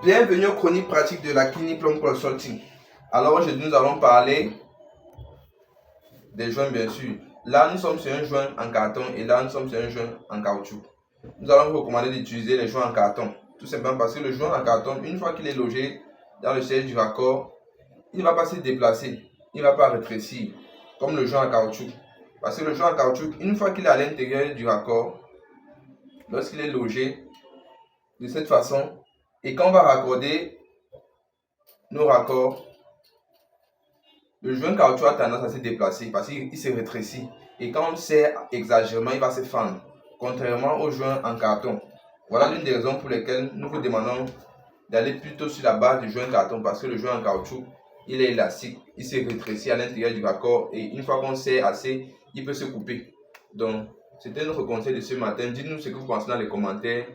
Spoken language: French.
Bienvenue aux chroniques pratiques de la clinique Plum Consulting. Alors aujourd'hui nous allons parler des joints bien sûr. Là nous sommes sur un joint en carton et là nous sommes sur un joint en caoutchouc. Nous allons vous recommander d'utiliser les joints en carton. Tout simplement parce que le joint en carton, une fois qu'il est logé dans le siège du raccord, il ne va pas se déplacer, il ne va pas rétrécir comme le joint en caoutchouc. Parce que le joint en caoutchouc, une fois qu'il est à l'intérieur du raccord, lorsqu'il est logé de cette façon, et quand on va raccorder nos raccords, le joint caoutchouc a tendance à se déplacer parce qu'il se rétrécit. Et quand on serre exagérément, il va se fendre. Contrairement au joint en carton. Voilà l'une des raisons pour lesquelles nous vous demandons d'aller plutôt sur la base du joint carton parce que le joint en caoutchouc, il est élastique, il se rétrécit à l'intérieur du raccord et une fois qu'on serre assez, il peut se couper. Donc, c'était notre conseil de ce matin. Dites-nous ce que vous pensez dans les commentaires.